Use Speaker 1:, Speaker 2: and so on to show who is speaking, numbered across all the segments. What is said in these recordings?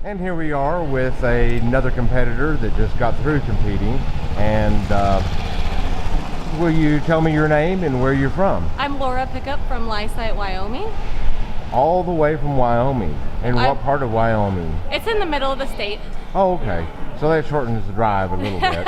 Speaker 1: And here we are with another competitor that just got through competing. And will you tell me your name and where you're from?
Speaker 2: I'm Laura Pikop from Tri-State, Wyoming.
Speaker 1: All the way from Wyoming. And what part of Wyoming?
Speaker 2: It's in the middle of the state.
Speaker 1: Oh, okay. So that shortens the drive a little bit.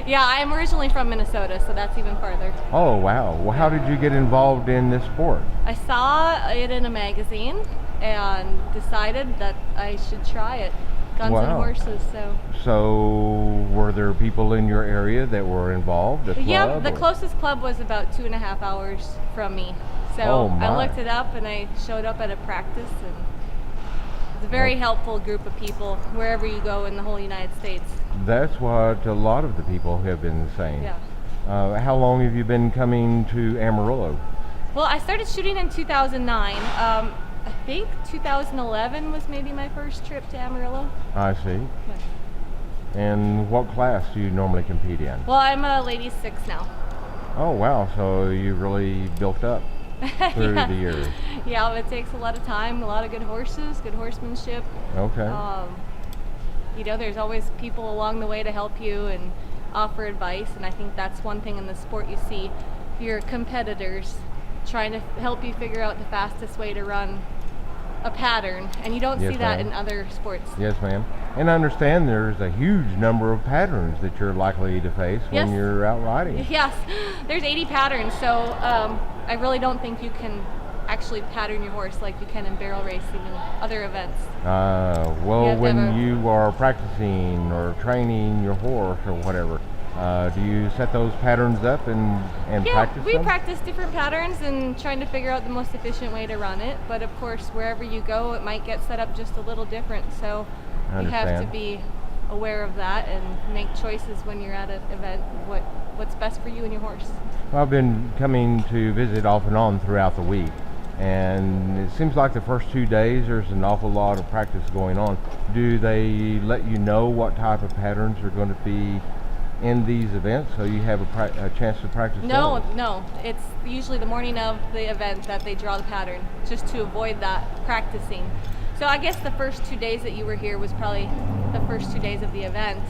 Speaker 2: Yeah, I'm originally from Minnesota, so that's even farther.
Speaker 1: Oh, wow. Well, how did you get involved in this sport?
Speaker 2: I saw it in a magazine and decided that I should try it. Guns and horses, so.
Speaker 1: So, were there people in your area that were involved?
Speaker 2: Yeah, the closest club was about 2.5 hours from me. So I looked it up and I showed up at a practice, and it's a very helpful group of people wherever you go in the whole United States.
Speaker 1: That's what a lot of the people have been saying.
Speaker 2: Yeah.
Speaker 1: How long have you been coming to Amarillo?
Speaker 2: Well, I started shooting in 2009. I think 2011 was maybe my first trip to Amarillo.
Speaker 1: I see.
Speaker 2: Yeah.
Speaker 1: And what class do you normally compete in?
Speaker 2: Well, I'm a ladies 6 now.
Speaker 1: Oh, wow. So you really built up through the years.
Speaker 2: Yeah, it takes a lot of time, a lot of good horses, good horsemanship.
Speaker 1: Okay.
Speaker 2: You know, there's always people along the way to help you and offer advice, and I think that's one thing in the sport you see your competitors trying to help you figure out the fastest way to run a pattern, and you don't see that in other sports.
Speaker 1: Yes, ma'am. And I understand there's a huge number of patterns that you're likely to face when you're out riding.
Speaker 2: Yes, there's 80 patterns, so I really don't think you can actually pattern your horse like you can in barrel racing and other events.
Speaker 1: Well, when you are practicing or training your horse or whatever, do you set those patterns up and practice them?
Speaker 2: Yeah, we practice different patterns and trying to figure out the most efficient way to run it. But of course, wherever you go, it might get set up just a little different. So you have to be aware of that and make choices when you're at an event, what's best for you and your horse.
Speaker 1: Well, I've been coming to visit off and on throughout the week. And it seems like the first 2 days there's an awful lot of practice going on. Do they let you know what type of patterns are going to be in these events, so you have a chance to practice?
Speaker 2: No, it's usually the morning of the event that they draw the pattern, just to avoid that practicing. So I guess the first 2 days that you were here was probably the first 2 days of the event.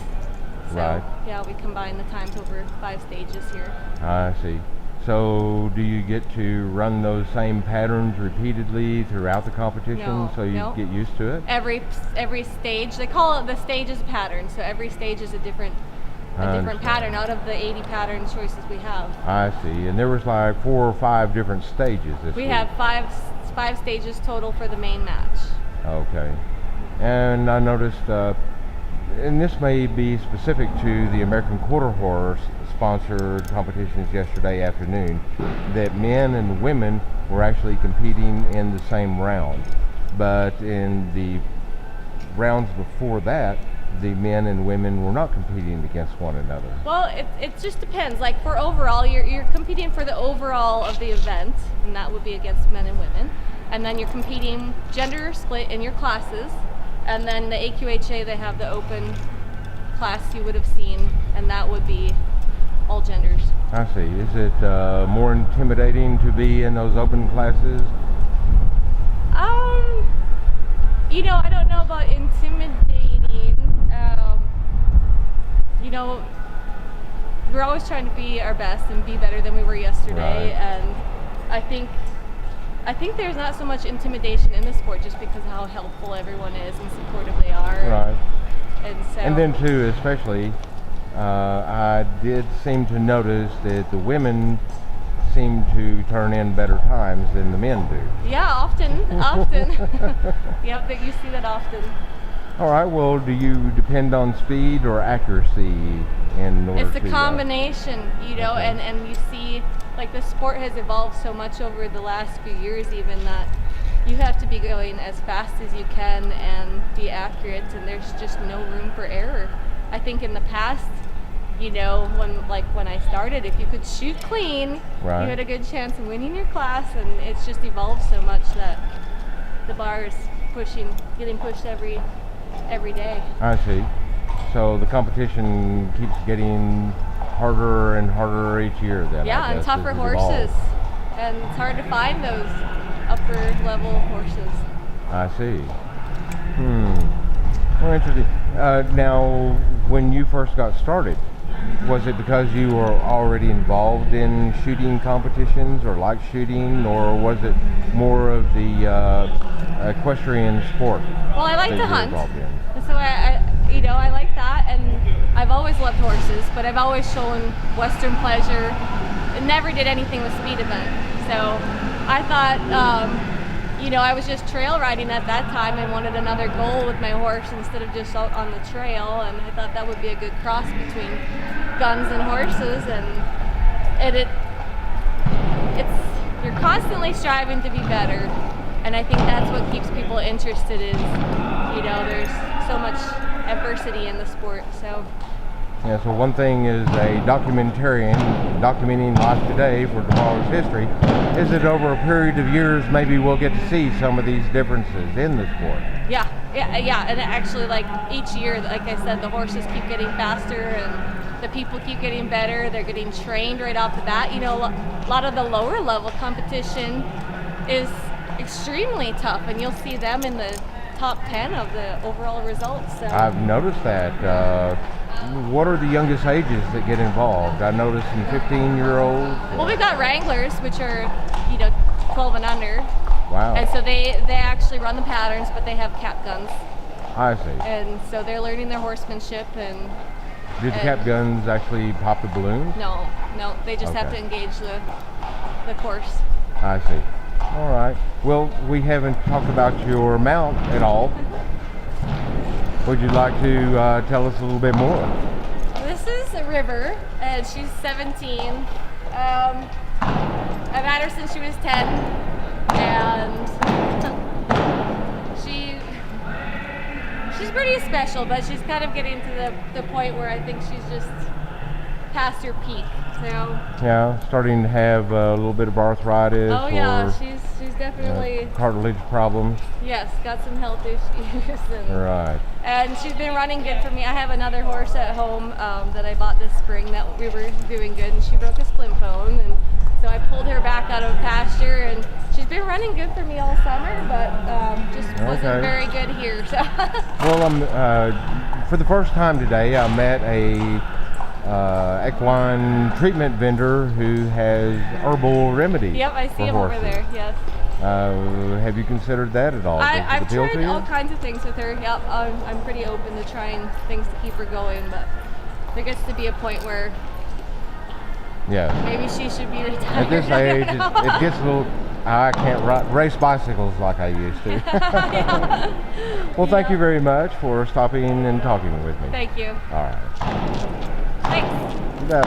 Speaker 2: So yeah, we combine the times over 5 stages here.
Speaker 1: I see. So do you get to run those same patterns repeatedly throughout the competition so you get used to it?
Speaker 2: Every stage, they call it the stage is a pattern, so every stage is a different pattern out of the 80 pattern choices we have.
Speaker 1: I see. And there was like 4 or 5 different stages this week.
Speaker 2: We have five stages total for the main match.
Speaker 1: Okay. And I noticed, and this may be specific to the American Quarter Horse sponsored competitions yesterday afternoon, that men and women were actually competing in the same round. But in the rounds before that, the men and women were not competing against one another.
Speaker 2: Well, it just depends. Like for overall, you're competing for the overall of the event, and that would be against men and women. And then you're competing gender split in your classes. And then the AQHA, they have the open class you would have seen, and that would be all genders.
Speaker 1: I see. Is it more intimidating to be in those open classes?
Speaker 2: You know, I don't know about intimidating. You know, we're always trying to be our best and be better than we were yesterday. And I think there's not so much intimidation in the sport just because of how helpful everyone is and supportive they are.
Speaker 1: Right.
Speaker 2: And
Speaker 1: then too, especially, I did seem to notice that the women seem to turn in better times than the men do.
Speaker 2: Yeah, often. Yep, that you see that often.
Speaker 1: All right, well, do you depend on speed or accuracy in order
Speaker 2: to... It's a combination, you know, and you see, like, the sport has evolved so much over the last few years even that you have to be going as fast as you can and be accurate, and there's just no room for error. I think in the past, you know, when I started, if you could shoot clean, you had a good chance of winning your class, and it's just evolved so much that the bar is getting pushed every day.
Speaker 1: I see. So the competition keeps getting harder and harder each year then.
Speaker 2: Yeah, and tougher horses. And it's hard to find those upper level horses.
Speaker 1: I see. Well, interesting. Now, when you first got started, was it because you were already involved in shooting competitions or like shooting, or was it more of the equestrian sport?
Speaker 2: Well, I like
Speaker 1: that
Speaker 2: to
Speaker 1: you were
Speaker 2: hunt,
Speaker 1: involved in?
Speaker 2: and so I like that, and I've always loved horses, but I've always shown Western pleasure. And never did anything with speed event. So I thought, I was just trail riding at that time and wanted another goal with my horse instead of just out on the trail. And I thought that would be a good cross between guns and horses. And you're constantly striving to be better. And I think that's what keeps people interested is, there's so much adversity in the sport. So.
Speaker 1: Yeah, so one thing is a documentarian documenting life today for tomorrow's history is that over a period of years maybe we'll get to see some of these differences in the sport.
Speaker 2: Yeah, and actually like each year, like I said, the horses keep getting faster and the people keep getting better. They're getting trained right off the bat. A lot of the lower level competition is extremely tough, and you'll see them in the top 10 of the overall results. So.
Speaker 1: I've noticed that. What are the youngest ages that get involved? I noticed some 15-year-olds.
Speaker 2: Well, we've got Wranglers, which are 12 and under.
Speaker 1: Wow.
Speaker 2: And so they actually run the patterns, but they have cap guns.
Speaker 1: I see.
Speaker 2: And so they're learning their horsemanship. And
Speaker 1: did the cap guns actually pop the balloons?
Speaker 2: No, they just have to engage the course.
Speaker 1: I see. All right. Well, we haven't talked about your mount at all. Would you like to tell us a little bit more?
Speaker 2: This is a River, and she's 17. I've had her since she was 10, and she's pretty special, but she's kind of getting to the point where I think she's just past her peak. So
Speaker 1: yeah, starting to have a little bit of arthritis.
Speaker 2: Oh yeah, she's definitely
Speaker 1: cartilage problems.
Speaker 2: Yes, got some health issues.
Speaker 1: Right.
Speaker 2: And she's been running good for me. I have another horse at home that I bought this spring that we were doing good, and she broke a splint bone, and so I pulled her back out of pasture, and she's been running good for me all summer, but just wasn't very good here. So.
Speaker 1: Well, for the first time today, I met a equine treatment vendor who has herbal remedies.
Speaker 2: Yep, I see him over there. Yes.
Speaker 1: Have you considered that at all?
Speaker 2: I've tried all kinds of things with her. Yep, I'm pretty open to trying things to keep her going, but there gets to be a point where maybe she should be retired.
Speaker 1: At this age, it gets a little. I can't race bicycles like I used to. Well, thank you very much for stopping and talking with me.
Speaker 2: Thank you.
Speaker 1: All right.
Speaker 2: Thanks.
Speaker 1: You bet.